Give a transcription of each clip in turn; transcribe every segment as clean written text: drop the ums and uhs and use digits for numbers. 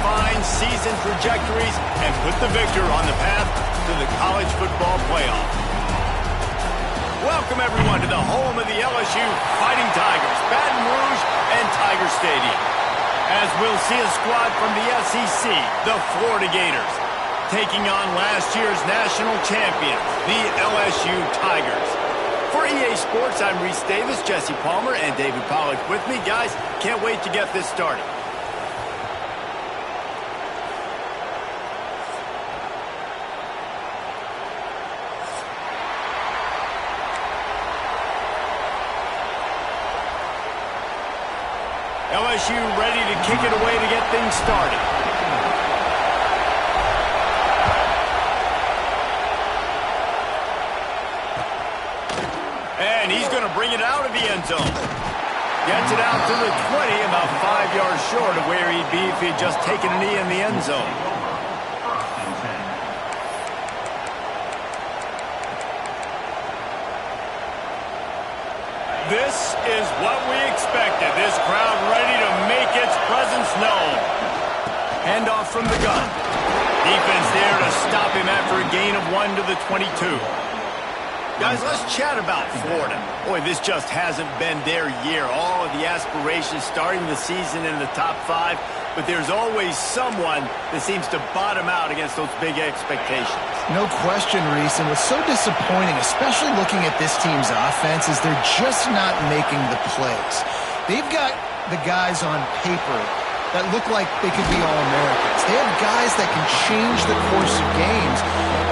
redefine season trajectories and put the victor on the path to the college football playoff. Welcome, everyone, to the home of the LSU Fighting Tigers, Baton Rouge and Tiger Stadium. As we'll see a squad from the SEC, the Florida Gators, taking on last year's national champions, the LSU Tigers. For EA Sports, I'm Reese Davis, Jesse Palmer, and David Pollack with me. Guys, can't wait to get this started. LSU ready to kick it away to get things started. And he's going to bring it out of the end zone. Gets it out to the 20, about 5 yards short of where he'd be if he'd just taken a knee in the end zone. This is what we expected. This crowd ready to make its presence known. Handoff from the gun. Defense there to stop him after a gain of 1 to the 22. Guys, let's chat about Florida. Boy, this just hasn't been their year. All of the aspirations starting the season in the top 5, but there's always someone that seems to bottom out against those big expectations. No question, Reese, and what's so disappointing, especially looking at this team's offense, is they're just not making the plays. They've got the guys on paper that look like they could be All-Americans. They have guys that can change the course of games,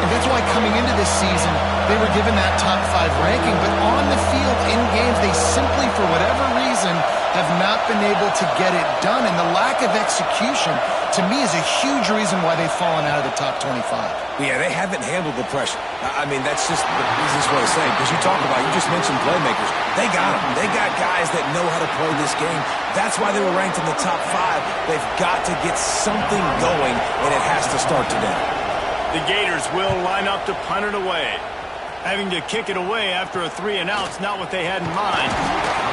and that's why coming into this season, they were given that top 5 ranking, but on the field, in games, they simply, for whatever reason, have not been able to get it done, and the lack of execution, to me, is a huge reason why they've fallen out of the top 25. Yeah, they haven't handled the pressure. I mean, that's just the easiest way to say it, because you just mentioned playmakers. They got them. They got guys that know how to play this game. That's why they were ranked in the top 5. They've got to get something going, and it has to start today. The Gators will line up to punt it away. Having to kick it away after a 3-and-out's not what they had in mind.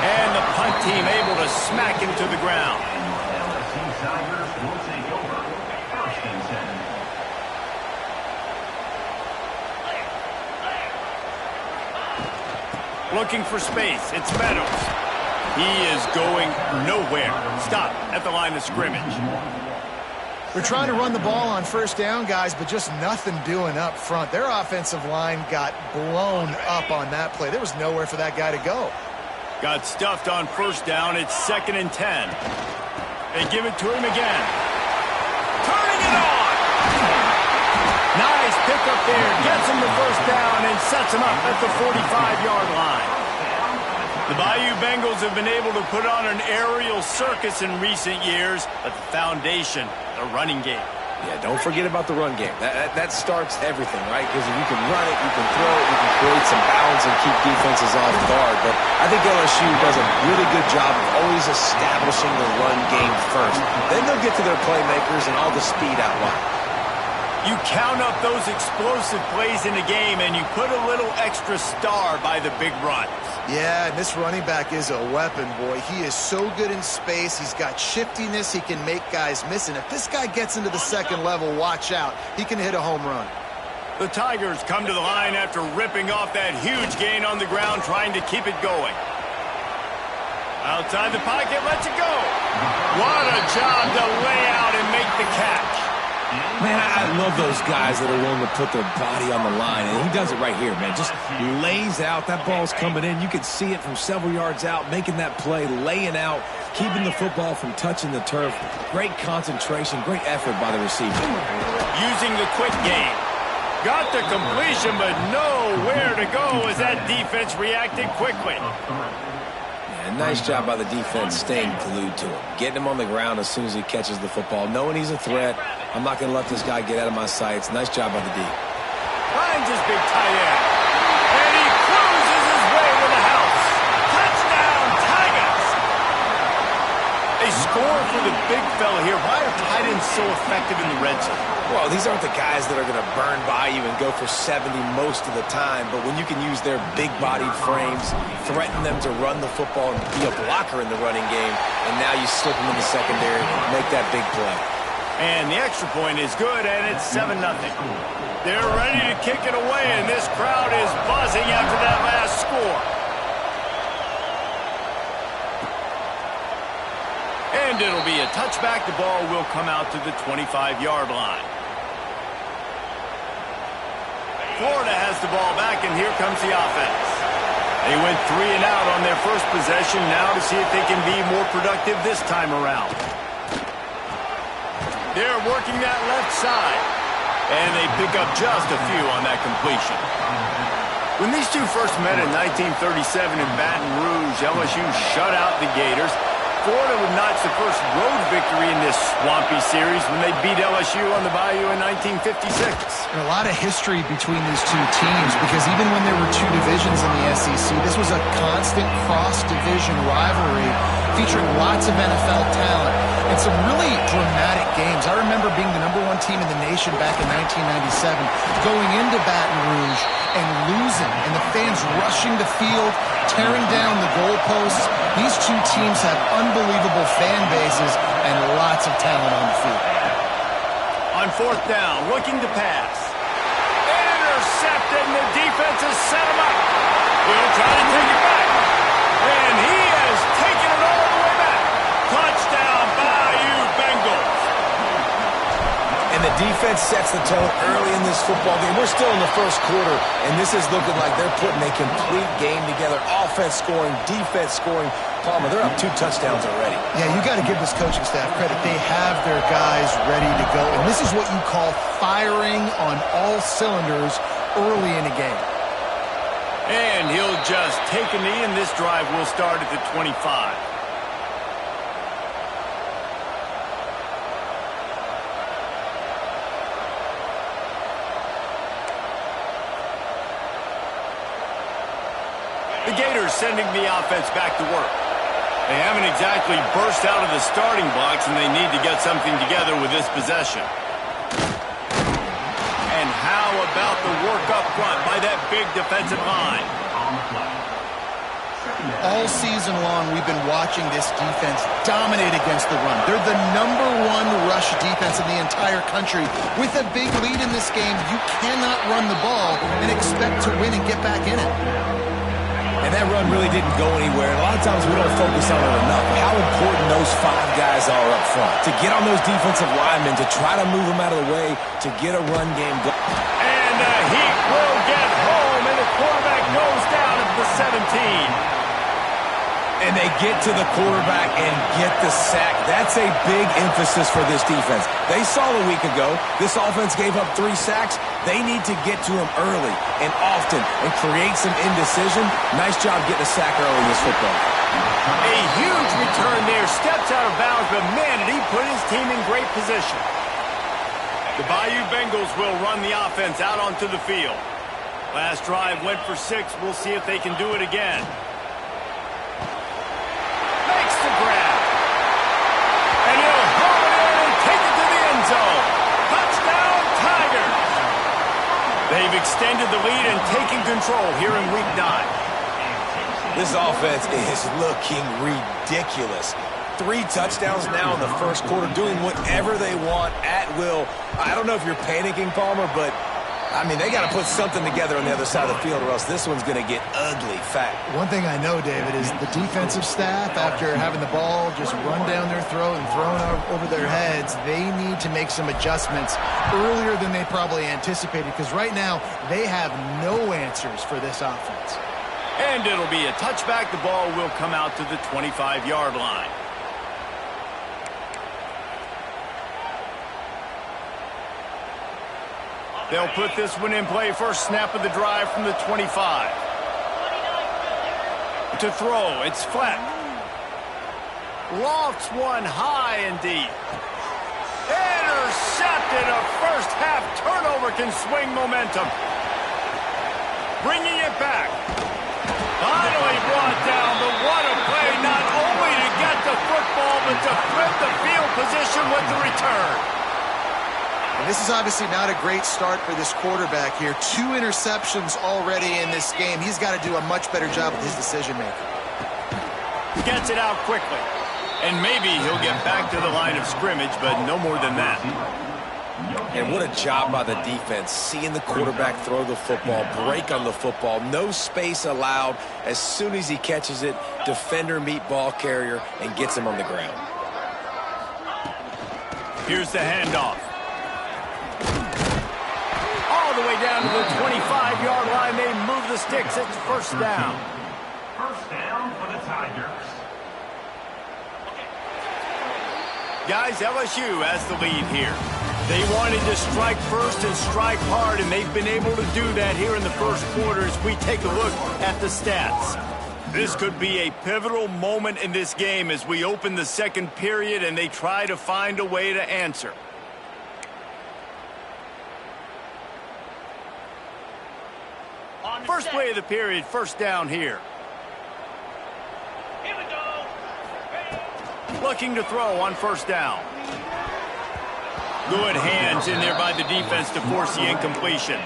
And the punt team able to smack him to the ground. Looking for space. It's Meadows. He is going nowhere. Stop at the line of scrimmage. They're trying to run the ball on first down, guys, but just nothing doing up front. Their offensive line got blown up on that play. There was nowhere for that guy to go. Got stuffed on first down. It's 2nd and 10. They give it to him again. Turning it on! Nice pickup there. Gets him the first down and sets him up at the 45-yard line. The Bayou Bengals have been able to put on an aerial circus in recent years, but the foundation, the running game. Yeah, don't forget about the run game. That starts everything, right? Because if you can run it, you can throw it, you can create some balance and keep defenses off guard. But I think LSU does a really good job of always establishing the run game first. Then they'll get to their playmakers and all the speed out wide. You count up those explosive plays in the game, and you put a little extra star by the big runs. Yeah, and this running back is a weapon, boy. He is so good in space. He's got shiftiness. He can make guys miss. And if this guy gets into the second level, watch out. He can hit a home run. The Tigers come to the line after ripping off that huge gain on the ground, trying to keep it going. Outside the pocket, lets it go. What a job to lay out and make the catch. Man, I love those guys that are willing to put their body on the line, and he does it right here, man. Just lays out. That ball's coming in. You can see it from several yards out, making that play, laying out, keeping the football from touching the turf. Great concentration, great effort by the receiver. Using the quick game. Got the completion, but nowhere to go as that defense reacted quickly. Yeah, nice job by the defense staying glued to him. Getting him on the ground as soon as he catches the football. Knowing he's a threat. I'm not going to let this guy get out of my sights. Nice job by the D. Finds his big tight end. And he cruises his way to the house. Touchdown, Tigers! A score for the big fella here. Why are tight ends so effective in the red zone? Well, these aren't the guys that are going to burn by you and go for 70 most of the time, but when you can use their big-bodied frames, threaten them to run the football and be a blocker in the running game, and now you slip them in the secondary, make that big play. And the extra point is good, and it's 7-0. They're ready to kick it away, and this crowd is buzzing after that last score. And it'll be a touchback. The ball will come out to the 25-yard line. Florida has the ball back, and here comes the offense. They went 3 and out on their first possession, now to see if they can be more productive this time around. They're working that left side, and they pick up just a few on that completion. When these two first met in 1937 in Baton Rouge, LSU shut out the Gators. Florida would notch the first road victory in this swampy series when they beat LSU on the Bayou in 1956. And a lot of history between these two teams, because even when there were two divisions in the SEC, this was a constant cross-division rivalry featuring lots of NFL talent and some really dramatic games. I remember being the #1 team in the nation back in 1997, going into Baton Rouge and losing, and the fans rushing the field, tearing down the goalposts. These two teams have unbelievable fan bases and lots of talent on the field. On 4th down, looking to pass. Intercepted, and the defense has set him up. He'll try to take it back. And he has taken it all the way back. Touchdown, Bayou Bengals. And the defense sets the tone early in this football game. We're still in the first quarter, and this is looking like they're putting a complete game together. Offense scoring, defense scoring. Palmer, they're up 2 touchdowns already. Yeah, you got to give this coaching staff credit. They have their guys ready to go, and this is what you call firing on all cylinders early in a game. And he'll just take a knee, and this drive will start at the 25. The Gators sending the offense back to work. They haven't exactly burst out of the starting blocks, and they need to get something together with this possession. And how about the work up front by that big defensive line? All season long, we've been watching this defense dominate against the run. They're the #1 rush defense in the entire country. With a big lead in this game, you cannot run the ball and expect to win and get back in it. And that run really didn't go anywhere. A lot of times we don't focus on it enough. How important those 5 guys are up front. To get on those defensive linemen, to try to move them out of the way, to get a run game going. And he will get home, and the quarterback goes down at the 17. And they get to the quarterback and get the sack. That's a big emphasis for this defense. They saw a week ago, this offense gave up 3 sacks. They need to get to him early and often and create some indecision. Nice job getting a sack early in this football. A huge return there. Steps out of bounds, but man, did he put his team in great position. The Bayou Bengals will run the offense out onto the field. Last drive went for 6. We'll see if they can do it again. Makes the grab. And he'll haul it in and take it to the end zone. Touchdown, Tigers. They've extended the lead and taken control here in Week 9. This offense is looking ridiculous. 3 touchdowns now in the first quarter, doing whatever they want at will. I don't know if you're panicking, Palmer, but I mean, they got to put something together on the other side of the field or else this one's going to get ugly fast. One thing I know, David, is the defensive staff, after having the ball just run down their throat and thrown over their heads, they need to make some adjustments earlier than they probably anticipated, because right now they have no answers for this offense. And it'll be a touchback. The ball will come out to the 25-yard line. They'll put this one in play. First snap of the drive from the 25. To throw, it's Fleck. Lofts one high and deep. Intercepted. A first-half turnover can swing momentum. Bringing it back. Finally brought down, but what a play, not only to get the football, but to flip the field position with the return. And this is obviously not a great start for this quarterback here. 2 interceptions already in this game. He's got to do a much better job with his decision-making. Gets it out quickly. And maybe he'll get back to the line of scrimmage, but no more than that. And what a job by the defense, seeing the quarterback throw the football, break on the football, no space allowed. As soon as he catches it, defender meet ball carrier and gets him on the ground. Here's the handoff. All the way down to the 25-yard line. They move the sticks. It's first down. First down for the Tigers. Guys, LSU has the lead here. They wanted to strike first and strike hard, and they've been able to do that here in the first quarter as we take a look at the stats. This could be a pivotal moment in this game as we open the second period and they try to find a way to answer. First play of the period, first down here. Here we go. Looking to throw on first down. Good hands in there by the defense to force the incompletion.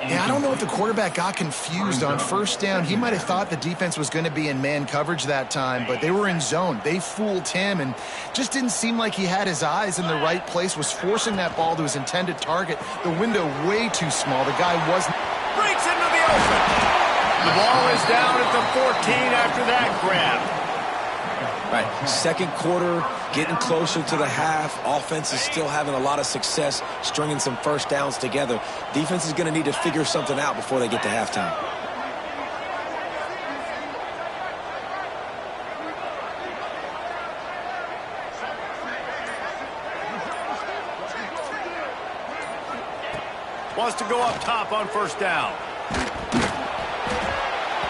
Yeah, I don't know if the quarterback got confused on first down. He might have thought the defense was going to be in man coverage that time, but they were in zone. They fooled him and just didn't seem like he had his eyes in the right place, was forcing that ball to his intended target. The window way too small. The guy wasn't. Breaks into the open. The ball is down at the 14 after that grab. Right, second quarter, getting closer to the half. Offense is still having a lot of success stringing some first downs together. Defense is going to need to figure something out before they get to halftime. Wants to go up top on first down.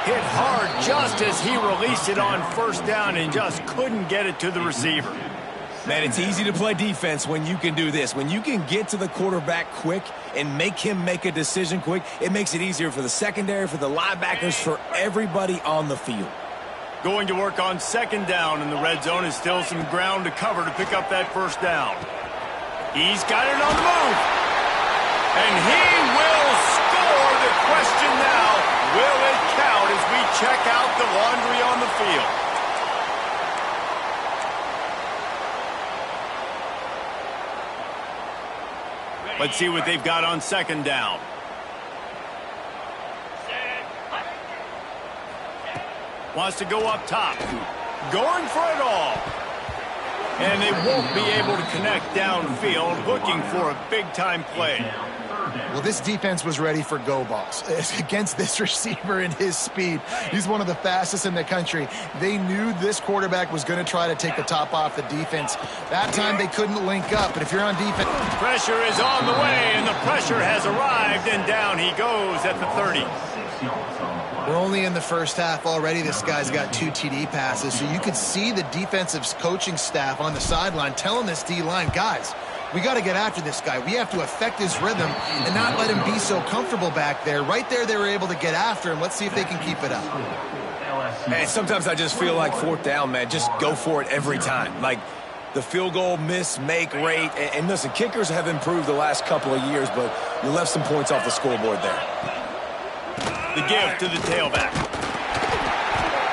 Hit hard just as he released it on first down and just couldn't get it to the receiver. Man, it's easy to play defense when you can do this. When you can get to the quarterback quick and make him make a decision quick, it makes it easier for the secondary, for the linebackers, for everybody on the field. Going to work on second down in the red zone is still some ground to cover to pick up that first down. He's got it on the move. And he will score. The question now, will it count as we check out the laundry on the field? Let's see what they've got on second down. Wants to go up top. Going for it all. And they won't be able to connect downfield, looking for a big-time play. Well, this defense was ready for go balls against this receiver and his speed. He's one of the fastest in the country. They knew this quarterback was going to try to take the top off the defense. That time they couldn't link up, but if you're on defense... Pressure is on the way, and the pressure has arrived, and down he goes at the 30. We're only in the first half already. This guy's got 2 TD passes, so you could see the defensive coaching staff on the sideline telling this D-line, guys, we got to get after this guy. We have to affect his rhythm and not let him be so comfortable back there. Right there, they were able to get after him. Let's see if they can keep it up. Man, sometimes I just feel like fourth down, man, just go for it every time. Like the field goal miss, make rate. And listen, kickers have improved the last couple of years, but you left some points off the scoreboard there. The give to the tailback.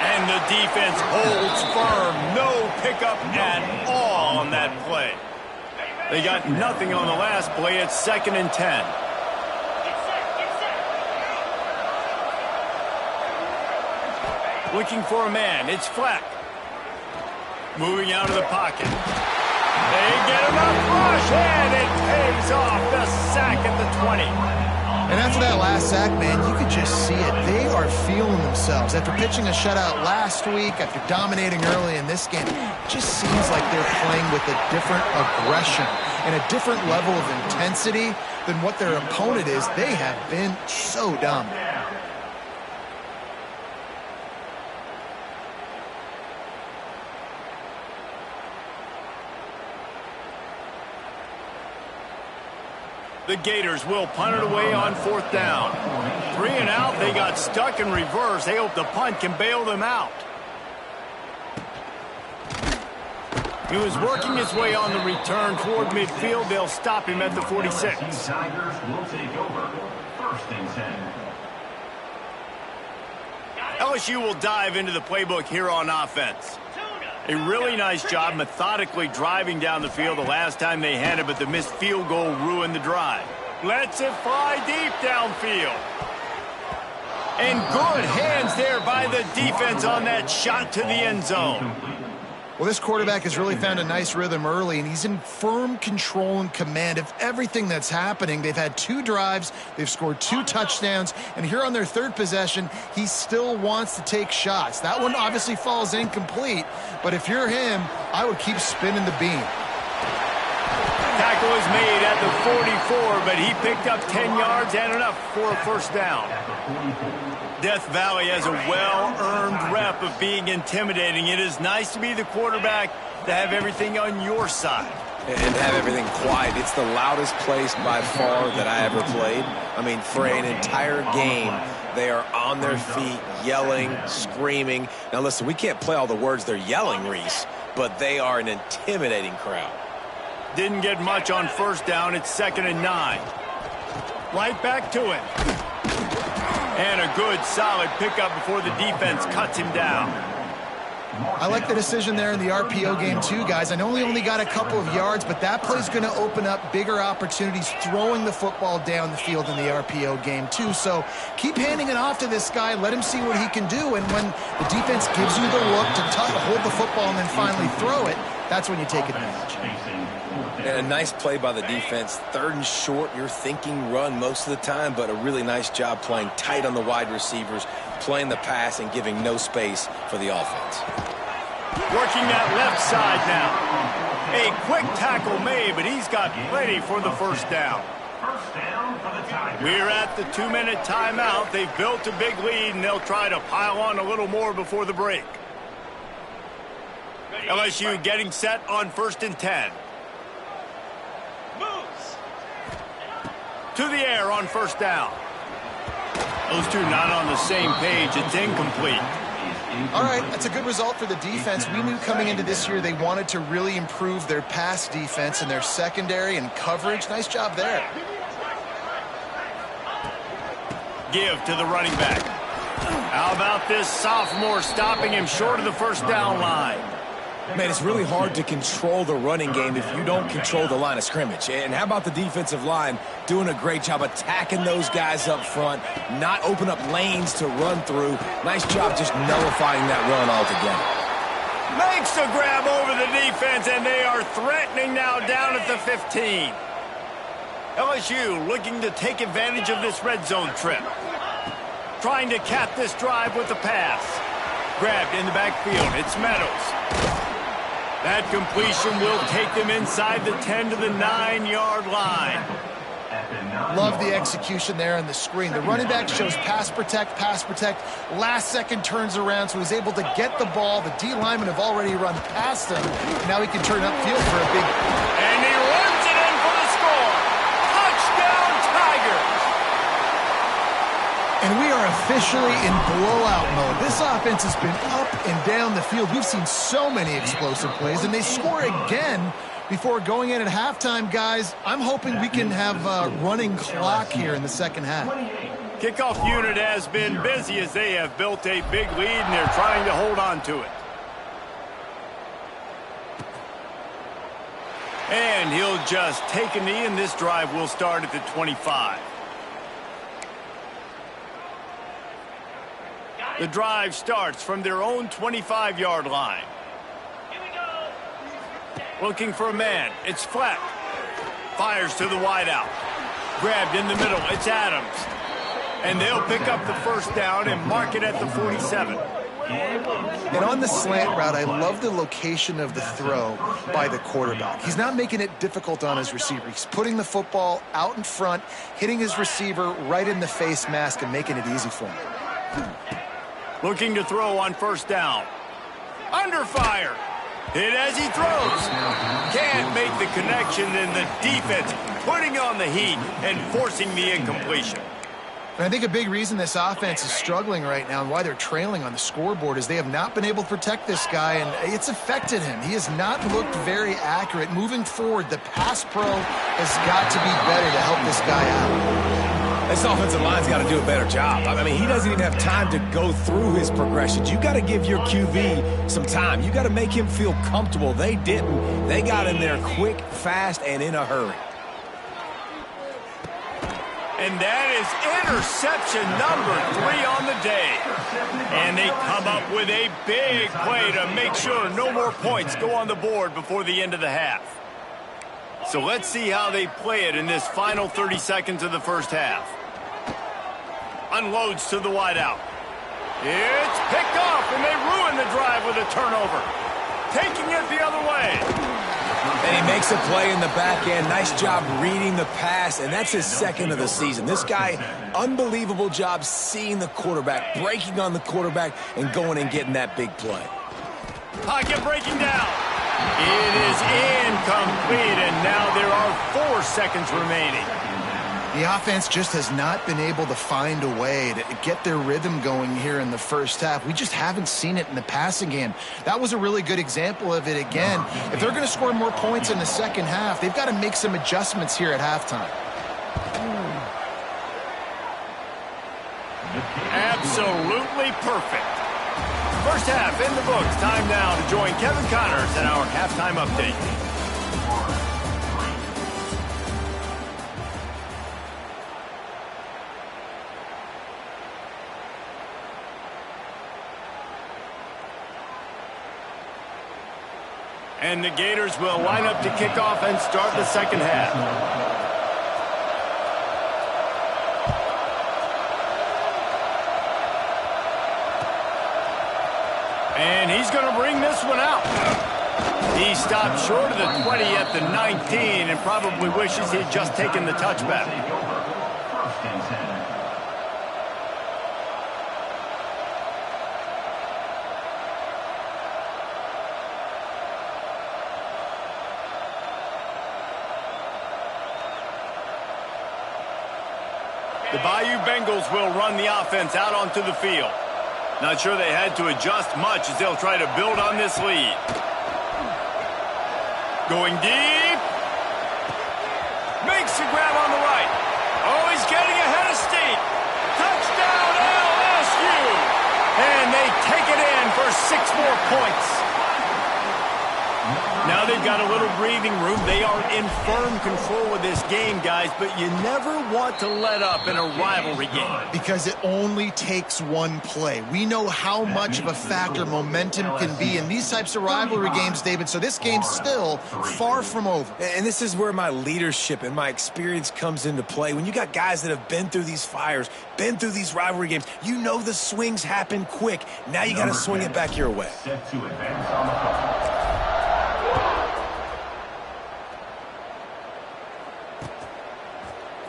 And the defense holds firm. No pickup at all on that play. They got nothing on the last play. It's 2nd and 10. Looking for a man. It's Fleck. Moving out of the pocket. They get enough rush, and it pays off. The sack at the 20. And after that last sack, man, you could just see it. They are feeling themselves. After pitching a shutout last week, after dominating early in this game, it just seems like they're playing with a different aggression and a different level of intensity than what their opponent is. They have been so dominant. The Gators will punt it away on 4th down. 3 and out. They got stuck in reverse. They hope the punt can bail them out. He was working his way on the return toward midfield. They'll stop him at the 46. Tigers will take over. 1st and 10. LSU will dive into the playbook here on offense. A really nice job methodically driving down the field the last time they had it, but the missed field goal ruined the drive. Lets it fly deep downfield. And good hands there by the defense on that shot to the end zone. Well, this quarterback has really found a nice rhythm early, and he's in firm control and command of everything that's happening. They've had 2 drives, they've scored 2 touchdowns, and here on their 3rd possession, he still wants to take shots. That one obviously falls incomplete, but if you're him, I would keep spinning the beam. Tackle is made at the 44, but he picked up 10 yards and enough for a first down. Death Valley has a well-earned rep of being intimidating. It is nice to be the quarterback, to have everything on your side. And have everything quiet. It's the loudest place by far that I ever played. I mean, for an entire game, they are on their feet, yelling, screaming. Now, listen, we can't play all the words they're yelling, Reese, but they are an intimidating crowd. Didn't get much on first down. It's 2nd and 9. Right back to it. And a good, solid pickup before the defense cuts him down. I like the decision there in the RPO game too, guys. I know he only got a couple of yards, but that play's going to open up bigger opportunities throwing the football down the field in the RPO game too. So keep handing it off to this guy. Let him see what he can do. And when the defense gives you the look to hold the football and then finally throw it, that's when you take advantage. And a nice play by the defense. 3rd and short, you're thinking run most of the time, but a really nice job playing tight on the wide receivers, playing the pass and giving no space for the offense. Working that left side now. A quick tackle made, but he's got plenty for the first down. We're at the 2-minute timeout. They've built a big lead, and they'll try to pile on a little more before the break. LSU getting set on 1st and 10. To the air on first down. Those two not on the same page. It's incomplete. All right, that's a good result for the defense. We knew coming into this year they wanted to really improve their pass defense and their secondary and coverage. Nice job there. Give to the running back. How about this sophomore stopping him short of the first down line? Man, it's really hard to control the running game if you don't control the line of scrimmage. And how about the defensive line doing a great job attacking those guys up front, not open up lanes to run through. Nice job just nullifying that run altogether. Makes the grab over the defense, and they are threatening now down at the 15. LSU looking to take advantage of this red zone trip. Trying to cap this drive with the pass. Grabbed in the backfield. It's Meadows. That completion will take them inside the 10 to the 9-yard line. Love the execution there on the screen. The running back shows pass protect, last second turns around, so he's able to get the ball. The D linemen have already run past him. Now he can turn upfield for a big... And he runs it in for the score. Touchdown, Tigers. And we are officially in blowout mode. This offense has been up and down the field. We've seen so many explosive plays, and they score again before going in at halftime, guys. I'm hoping we can have a running clock here in the second half. Kickoff unit has been busy as they have built a big lead, and they're trying to hold on to it. And he'll just take a knee, and this drive will start at the 25. The drive starts from their own 25-yard line. Looking for a man. It's Fleck. Fires to the wideout. Grabbed in the middle. It's Adams. And they'll pick up the first down and mark it at the 47. And on the slant route, I love the location of the throw by the quarterback. He's not making it difficult on his receiver. He's putting the football out in front, hitting his receiver right in the face mask and making it easy for him. Looking to throw on first down. Under fire. Hit as he throws. Can't make the connection, and the defense putting on the heat and forcing the incompletion. And I think a big reason this offense is struggling right now and why they're trailing on the scoreboard is they have not been able to protect this guy, and it's affected him. He has not looked very accurate. Moving forward, the pass pro has got to be better to help this guy out. This offensive line's got to do a better job. I mean, he doesn't even have time to go through his progressions. You got to give your QB some time. You got to make him feel comfortable. They didn't. They got in there quick, fast, and in a hurry. And that is interception number 3 on the day. And they come up with a big play to make sure no more points go on the board before the end of the half. So let's see how they play it in this final 30 seconds of the first half. Unloads to the wideout. It's picked off, and they ruin the drive with a turnover. Taking it the other way. And he makes a play in the back end. Nice job reading the pass, and that's his second of the season. This guy, unbelievable job seeing the quarterback, breaking on the quarterback, and going and getting that big play. Pocket breaking down. It is incomplete, and now there are 4 seconds remaining. The offense just has not been able to find a way to get their rhythm going here in the first half. We just haven't seen it in the passing game. That was a really good example of it again. If they're going to score more points in the second half, they've got to make some adjustments here at halftime. Absolutely perfect. First half in the books. Time now to join Kevin Connors in our halftime update. And the Gators will line up to kick off and start the second half. And he's going to bring this one out. He stopped short of the 20 at the 19 and probably wishes he had just taken the touchback. The Bayou Bengals will run the offense out onto the field. Not sure they had to adjust much as they'll try to build on this lead. Going deep. Makes the grab on the right. Oh, he's getting ahead of steam. Touchdown LSU. And they take it in for 6 more points. Now they've got a little breathing room. They are in firm control of this game, guys, but you never want to let up in a rivalry game. Because it only takes one play. We know how much of a factor momentum can be in these types of rivalry games, David, so this game's still far from over. And this is where my leadership and my experience comes into play. When you got guys that have been through these fires, been through these rivalry games, you know the swings happen quick. Now you got to swing it back your way. Set to advance on the clock.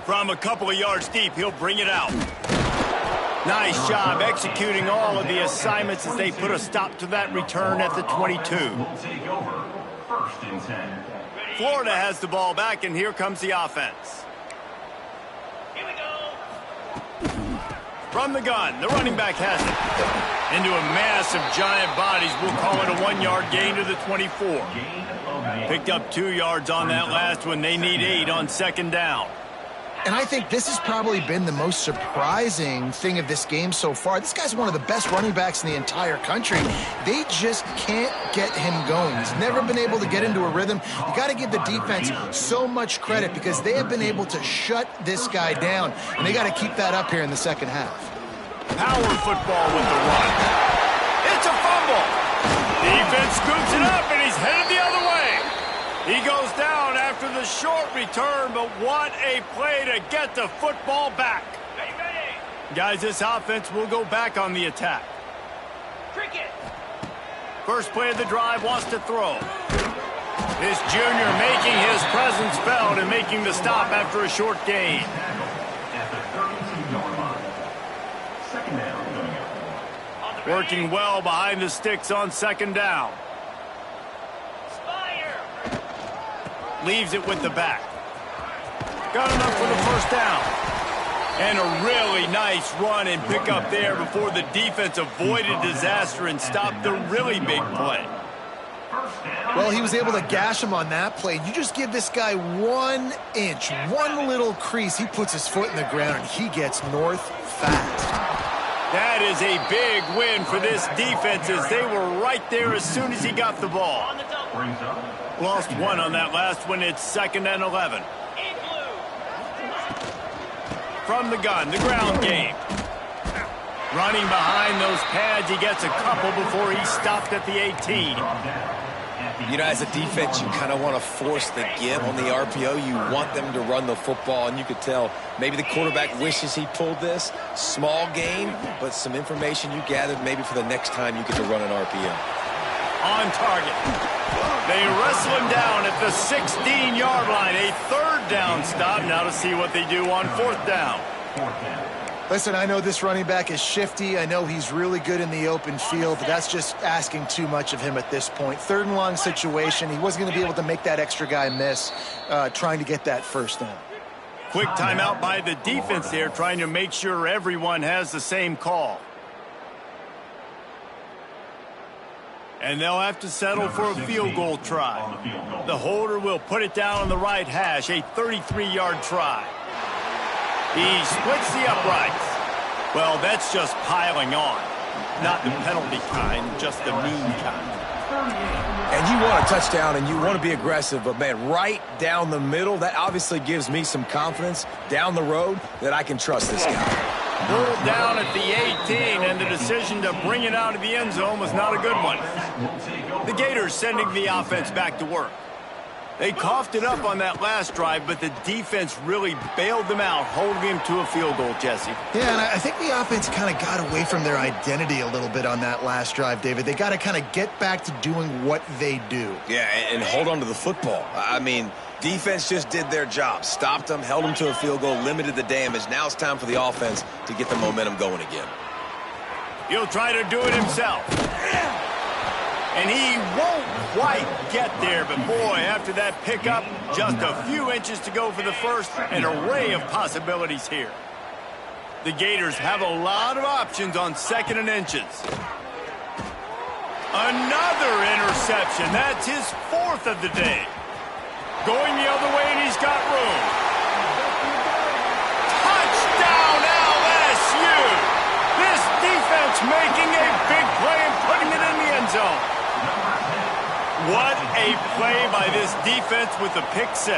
From a couple of yards deep, he'll bring it out. Nice job executing all of the assignments as they put a stop to that return at the 22. Will take over. 1st and 10. Florida has the ball back, and here comes the offense. Here we go. From the gun, the running back has it. Into a mass of giant bodies. We'll call it a 1-yard gain to the 24. Picked up 2 yards on that last one. They need 8 on 2nd down. And I think this has probably been the most surprising thing of this game so far. This guy's one of the best running backs in the entire country. They just can't get him going. He's never been able to get into a rhythm. You got to give the defense so much credit because they have been able to shut this guy down. And they got to keep that up here in the second half. Power football with the run. It's a fumble. Defense scoops it up, and he's headed the other way. He goes down after the short return, but what a play to get the football back. Guys, this offense will go back on the attack. Cricket. First play of the drive, wants to throw. This junior making his presence felt and making the stop after a short gain. At the 32-yard line. 2nd down coming up. Working well behind the sticks on 2nd down. Leaves it with the back. Got enough for the 1st down. And a really nice run and pick up there before the defense avoided disaster and stopped the really big play. Well, he was able to gash him on that play. You just give this guy 1 inch, one little crease, he puts his foot in the ground, and he gets north fast. That is a big win for this defense as they were right there as soon as he got the ball. Lost one on that last one. It's 2nd and 11. From the gun, the ground game. Running behind those pads, he gets a couple before he stopped at the 18. You know, as a defense, you kind of want to force the give on the RPO. You want them to run the football, and you could tell maybe the quarterback wishes he pulled this. Small gain, but some information you gathered maybe for the next time you get to run an RPO. On target. They wrestle him down at the 16-yard line. A 3rd down stop. Now to see what they do on 4th down. Listen, I know this running back is shifty. I know he's really good in the open field, but that's just asking too much of him at this point. 3rd and long situation. He wasn't going to be able to make that extra guy miss trying to get that 1st down. Quick timeout by the defense there, trying to make sure everyone has the same call. And they'll have to settle for a field goal try. The holder will put it down on the right hash, a 33-yard try. He splits the uprights. Well, that's just piling on. Not the penalty kind, just the mean kind. And you want a touchdown and you want to be aggressive, but man, right down the middle, that obviously gives me some confidence down the road that I can trust this guy. Pulled down at the 18, and the decision to bring it out of the end zone was not a good one. The Gators sending the offense back to work. They coughed it up on that last drive, but the defense really bailed them out, holding him to a field goal, Jesse. Yeah, and I think the offense kind of got away from their identity a little bit on that last drive, David. They got to kind of get back to doing what they do. Yeah, and hold on to the football. I mean, defense just did their job. Stopped them, held them to a field goal, limited the damage. Now it's time for the offense to get the momentum going again. He'll try to do it himself. And he won't quite get there, but boy, after that pickup, just a few inches to go for the first, an array of possibilities here. The Gators have a lot of options on 2nd and inches. Another interception. That's his 4th of the day. Going the other way, and he's got room. Touchdown, LSU! This defense making a big play and putting it in the end zone. What a play by this defense with the pick 6.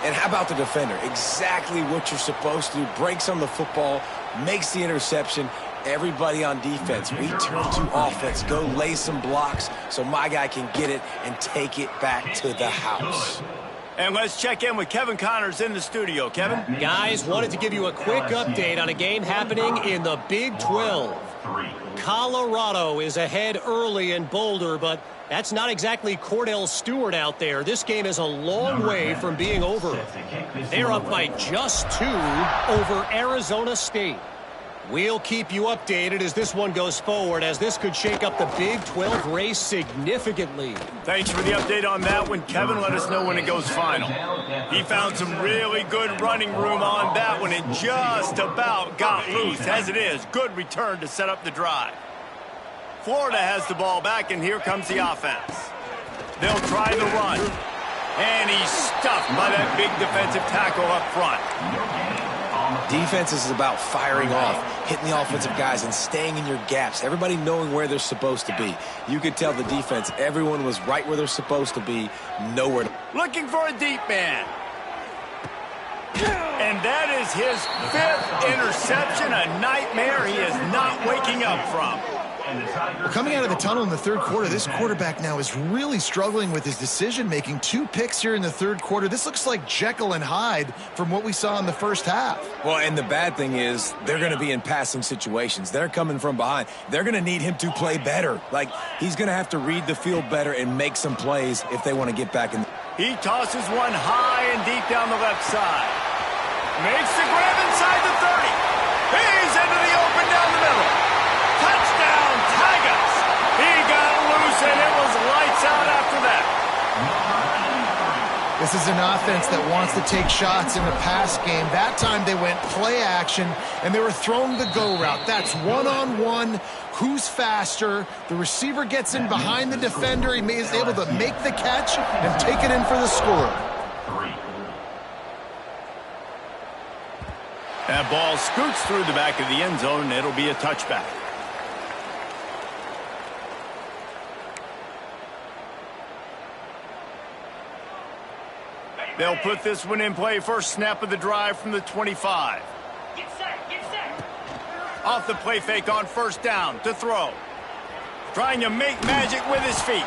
And how about the defender? Exactly what you're supposed to do. Breaks on the football, makes the interception. Everybody on defense, we turn to offense. Go lay some blocks so my guy can get it and take it back to the house. And let's check in with Kevin Connors in the studio. Kevin? Guys, wanted to give you a quick update on a game happening in the Big 12. Colorado is ahead early in Boulder, but that's not exactly Cordell Stewart out there. This game is a long way from being over. They're up by just 2 over Arizona State. We'll keep you updated as this one goes forward, as this could shake up the Big 12 race significantly. Thanks for the update on that one, Kevin. Let us know when it goes final. He found some really good running room on that one and just about got loose. As it is, good return to set up the drive. Florida has the ball back, and here comes the offense. They'll try the run. And he's stuffed by that big defensive tackle up front. Defense is about firing off, hitting the offensive guys, and staying in your gaps. Everybody knowing where they're supposed to be. You could tell the defense, everyone was right where they're supposed to be, nowhere to... Looking for a deep man. And that is his 5th interception, a nightmare he is not waking up from. Well, coming out of the tunnel in the 3rd quarter, this quarterback now is really struggling with his decision-making. 2 picks here in the 3rd quarter. This looks like Jekyll and Hyde from what we saw in the first half. Well, and the bad thing is they're going to be in passing situations. They're coming from behind. They're going to need him to play better. Like, he's going to have to read the field better and make some plays if they want to get back in. He tosses one high and deep down the left side. Makes the grab inside the 30. He's into the open down the middle. Touchdown, Tigers! He got loose, and it was lights out after that. The This is an offense that wants to take shots in the pass game. That time they went play action, and they were throwing the go route. That's one-on-one. Who's faster? The receiver gets in behind the defender. He is able to make the catch and take it in for the score. That ball scoots through the back of the end zone. It'll be a touchback. They'll put this one in play. First snap of the drive from the 25. Get set, get set. Off the play fake on first down to throw. Trying to make magic with his feet.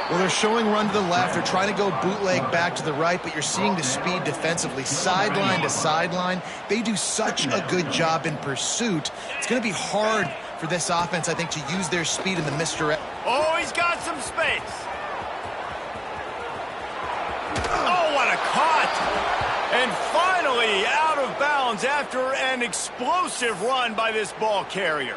Well, they're showing run to the left. They're trying to go bootleg back to the right, but you're seeing the speed defensively, sideline to sideline. They do such a good job in pursuit. It's going to be hard for this offense, I think, to use their speed in the misdirect. Oh, he's got some space. Oh, what a cut. And finally out of bounds after an explosive run by this ball carrier.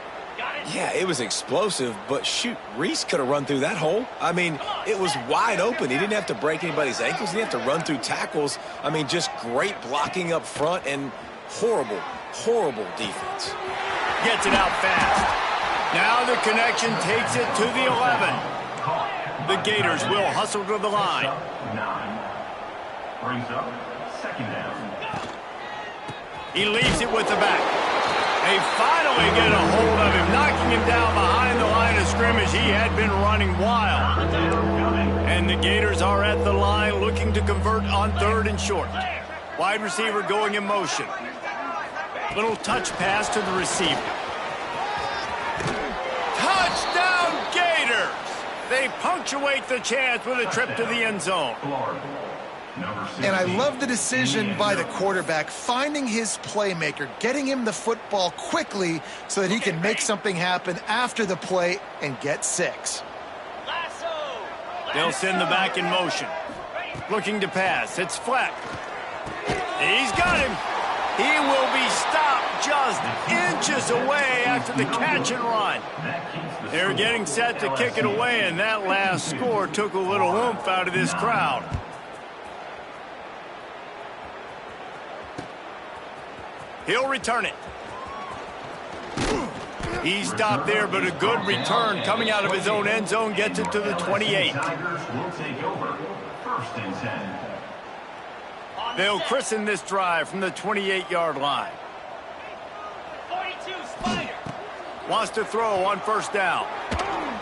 Yeah, it was explosive, but shoot, Reese could have run through that hole. I mean, it was wide open. He didn't have to break anybody's ankles. He didn't have to run through tackles. I mean, just great blocking up front and horrible, horrible defense. Gets it out fast. Now the connection takes it to the 11. The Gators will hustle to the line. 9. Brings up second down. He leaves it with the back. They finally get a hold of him, knocking him down behind the line of scrimmage. He had been running wild. And the Gators are at the line looking to convert on 3rd and short. Wide receiver going in motion. Little touch pass to the receiver. Touchdown Gators! They punctuate the chance with a trip to the end zone. And I love the decision by the quarterback, finding his playmaker, getting him the football quickly so that he can make something happen after the play and get 6. They'll send the back in motion. Looking to pass. It's flat. He's got him. He will be stopped just inches away after the catch and run. They're getting set to kick it away, and that last score took a little oomph out of this crowd. He'll return it. He stopped there, but a good return coming out of his own end zone gets it to the 28. Tigers will take over. 1st and 10. They'll christen this drive from the 28-yard line. 42 Spider. Wants to throw on first down.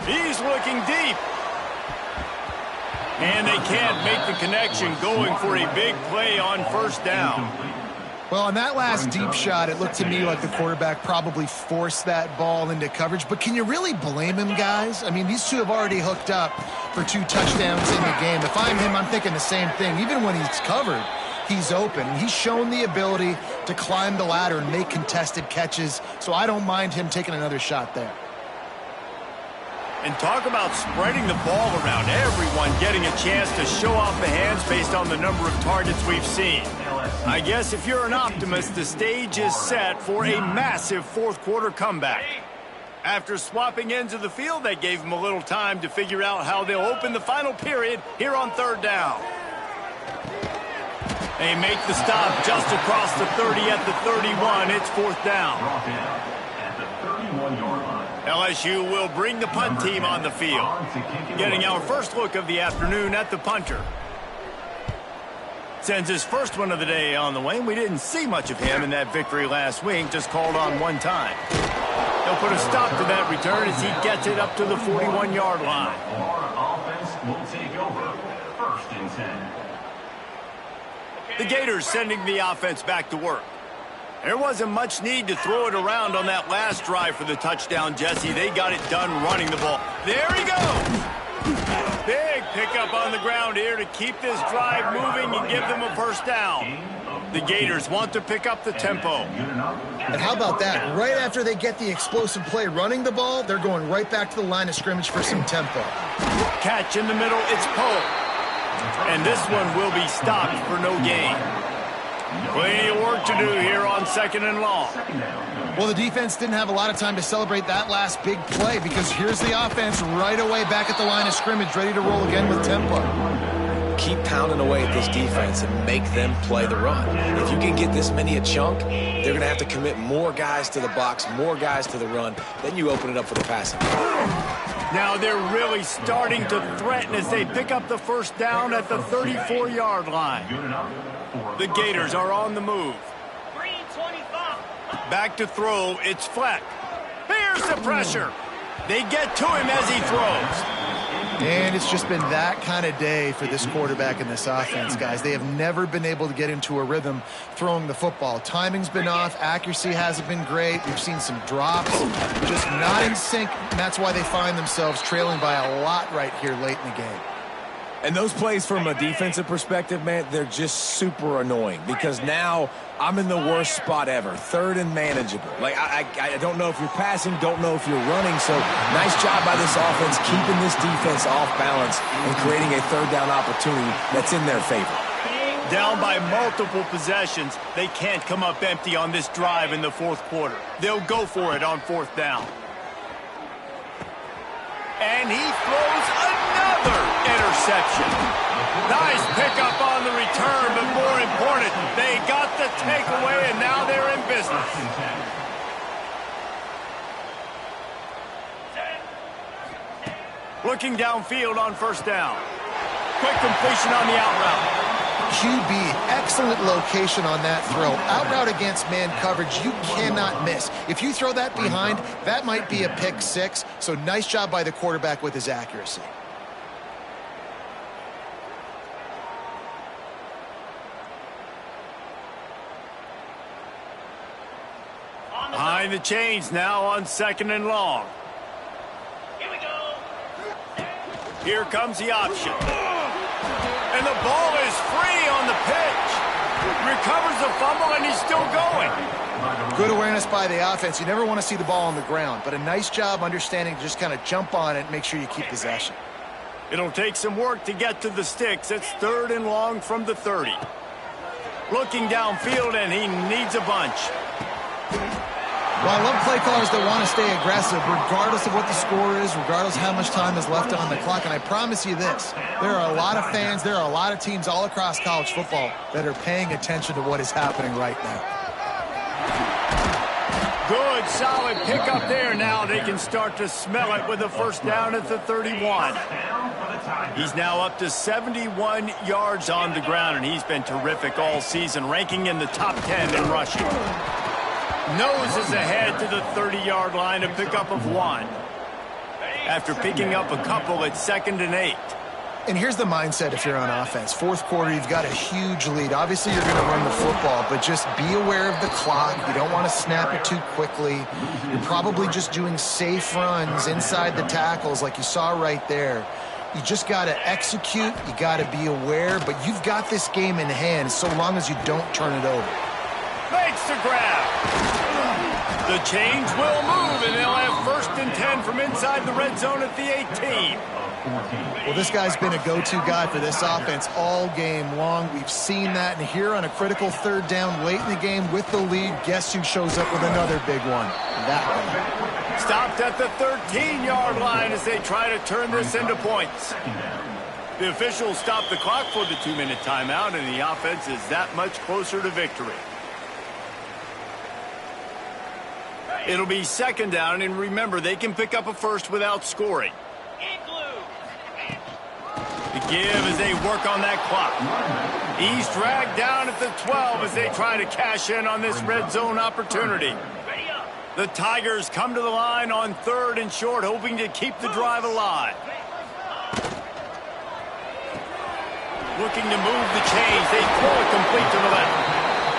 He's looking deep. And they can't make the connection, going for a big play on first down. Well, on that last deep shot, it looked to me like the quarterback probably forced that ball into coverage. But can you really blame him, guys? I mean, these two have already hooked up for 2 touchdowns in the game. If I'm him, I'm thinking the same thing. Even when he's covered, he's open. He's shown the ability to climb the ladder and make contested catches, so I don't mind him taking another shot there. And talk about spreading the ball around. Everyone getting a chance to show off the hands based on the number of targets we've seen. I guess if you're an optimist, the stage is set for a massive 4th quarter comeback. After swapping ends of the field, they gave them a little time to figure out how they'll open the final period here on 3rd down. They make the stop just across the 30 at the 31. It's 4th down. At the 31-yard line. LSU will bring the punt team on the field. Getting our first look of the afternoon at the punter. Sends his first one of the day on the way. We didn't see much of him in that victory last week, just called on one time. He'll put a stop to that return as he gets it up to the 41-yard line. Offense will take over. 1st and 10. The Gators sending the offense back to work. There wasn't much need to throw it around on that last drive for the touchdown, Jesse. They got it done running the ball. There he goes! Big pickup on the ground here to keep this drive moving and give them a first down. The Gators want to pick up the tempo. And how about that? Right after they get the explosive play running the ball, they're going right back to the line of scrimmage for some tempo. Catch in the middle, it's Poe. And this one will be stopped for no gain. Plenty of work to do here on 2nd and long. Well, the defense didn't have a lot of time to celebrate that last big play because here's the offense right away back at the line of scrimmage, ready to roll again with tempo. keep pounding away at this defense and make them play the run. If you can get this many a chunk, they're going to have to commit more guys to the box, more guys to the run. Then you open it up for the passing. Now they're really starting to threaten as they pick up the first down at the 34-yard line. The Gators are on the move. Back to throw, it's Fleck. Here's the pressure. They get to him as he throws. And it's just been that kind of day for this quarterback in this offense, guys. They have never been able to get into a rhythm throwing the football. Timing's been off. Accuracy hasn't been great. We've seen some drops, just not in sync. And that's why they find themselves trailing by a lot right here late in the game. And those plays from a defensive perspective, man, they're just super annoying because now I'm in the worst spot ever, third and manageable. Like, I don't know if you're passing, don't know if you're running. So nice job by this offense keeping this defense off balance and creating a third down opportunity that's in their favor. Down by multiple possessions, they can't come up empty on this drive in the fourth quarter. They'll go for it on fourth down. And he throws another interception. Nice pickup on the return, but more important, they got the takeaway, and now they're in business. Looking downfield on first down. Quick completion on the out route. QB, excellent location on that throw. Out route against man coverage, you cannot miss. If you throw that behind, that might be a pick six. So nice job by the quarterback with his accuracy. Behind the chains now on second and long. Here we go. Here comes the option. And the ball is free on the pitch. Recovers the fumble, and he's still going. Good awareness by the offense. You never want to see the ball on the ground, but a nice job understanding to just kind of jump on it and make sure you keep possession. It'll take some work to get to the sticks. It's third and long from the 30. Looking downfield, and he needs a bunch. Well, I love play callers that want to stay aggressive regardless of what the score is, regardless of how much time is left on the clock. And I promise you this, there are a lot of fans, there are a lot of teams all across college football that are paying attention to what is happening right now. Good, solid pickup there. Now they can start to smell it with a first down at the 31. He's now up to 71 yards on the ground, and he's been terrific all season, ranking in the top 10 in rushing. Noses ahead to the 30-yard line, a pickup of 1. After picking up a couple at 2nd and 8. And here's the mindset if you're on offense. Fourth quarter, you've got a huge lead. Obviously, you're going to run the football, but just be aware of the clock. You don't want to snap it too quickly. You're probably just doing safe runs inside the tackles like you saw right there. You just got to execute. You got to be aware, but you've got this game in hand so long as you don't turn it over. Makes the grab. The chains will move, and they'll have 1st and 10 from inside the red zone at the 18. Well, this guy's been a go-to guy for this offense all game long. We've seen that, and here on a critical third down late in the game with the lead, guess who shows up with another big one? That one. Stopped at the 13-yard line as they try to turn this into points. The officials stop the clock for the 2-minute timeout, and the offense is that much closer to victory. It'll be 2nd down, and remember, they can pick up a first without scoring. The give as they work on that clock. He's dragged down at the 12 as they try to cash in on this red zone opportunity. The Tigers come to the line on 3rd and short, hoping to keep the drive alive. Looking to move the chains. They throw it complete to the left.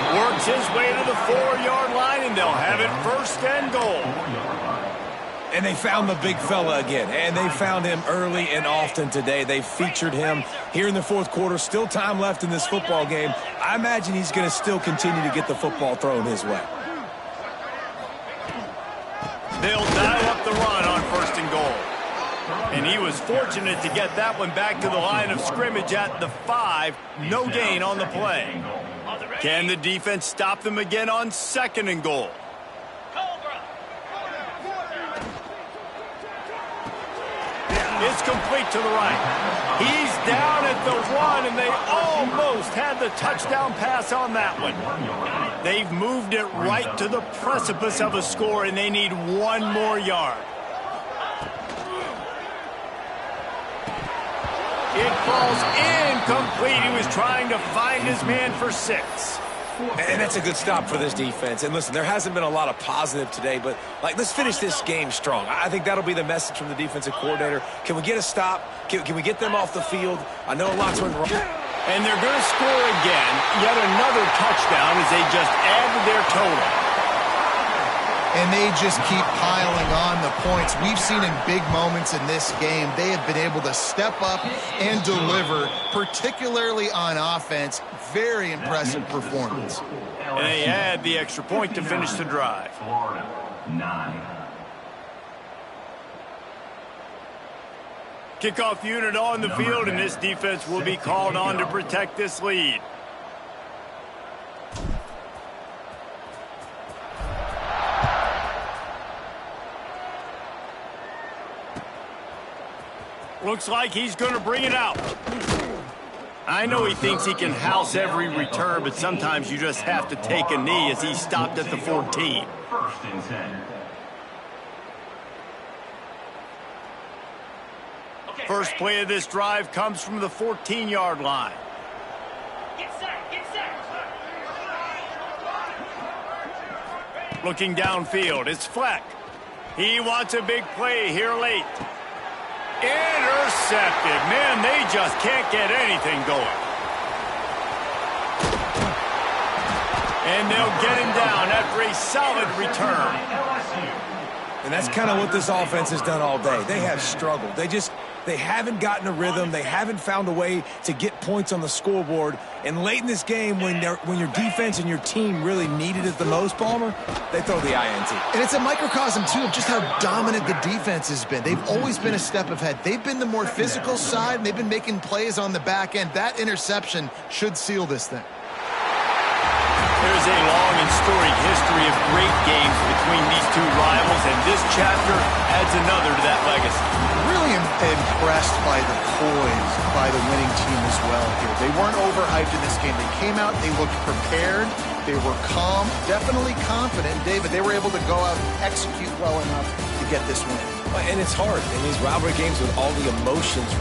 Works his way to the 4-yard line, and they'll have it 1st and goal. And they found the big fella again, and they found him early and often today. They featured him here in the fourth quarter. Still time left in this football game. I imagine he's going to still continue to get the football thrown his way. They'll dial up the run on 1st and goal. And he was fortunate to get that one back to the line of scrimmage at the 5. No gain on the play. Can the defense stop them again on 2nd and goal? It's complete to the right. He's down at the 1, and they almost had the touchdown pass on that one. They've moved it right to the precipice of a score, and they need 1 more yard. It falls incomplete. He was trying to find his man for 6. And that's a good stop for this defense. And listen, there hasn't been a lot of positive today, but let's finish this game strong. I think that'll be the message from the defensive coordinator. Can we get a stop? Can we get them off the field? I know a lot's went wrong. And they're going to score again. Yet another touchdown as they just add to their total. And they just keep piling on the points. We've seen in big moments in this game, they have been able to step up and deliver, particularly on offense. Very impressive performance. And they add the extra point to finish the drive. Florida, 9. Kickoff unit on the field, and this defense will be called on to protect this lead. Looks like he's going to bring it out. I know he thinks he can house every return, but sometimes you just have to take a knee as he stopped at the 14. First and 10. First play of this drive comes from the 14-yard line. Get set, get set. Looking downfield, it's Fleck. He wants a big play here late. Intercepted. Man, they just can't get anything going. And they'll get him down after a solid return. And that's kind of what this offense has done all day. They have struggled. They haven't gotten a rhythm. They haven't found a way to get points on the scoreboard. And late in this game, when your defense and your team really needed it the most, Palmer, they throw the INT. And it's a microcosm, too, of just how dominant the defense has been. They've always been a step ahead. They've been the more physical side, and they've been making plays on the back end. That interception should seal this thing. There's a long and storied history of great games between these two rivals, and this chapter adds another to that legacy. Really impressed by the poise by the winning team as well here. They weren't overhyped in this game. They came out, they looked prepared, they were calm, definitely confident. David, they were able to go out and execute well enough to get this win. And it's hard in these rivalry games with all the emotions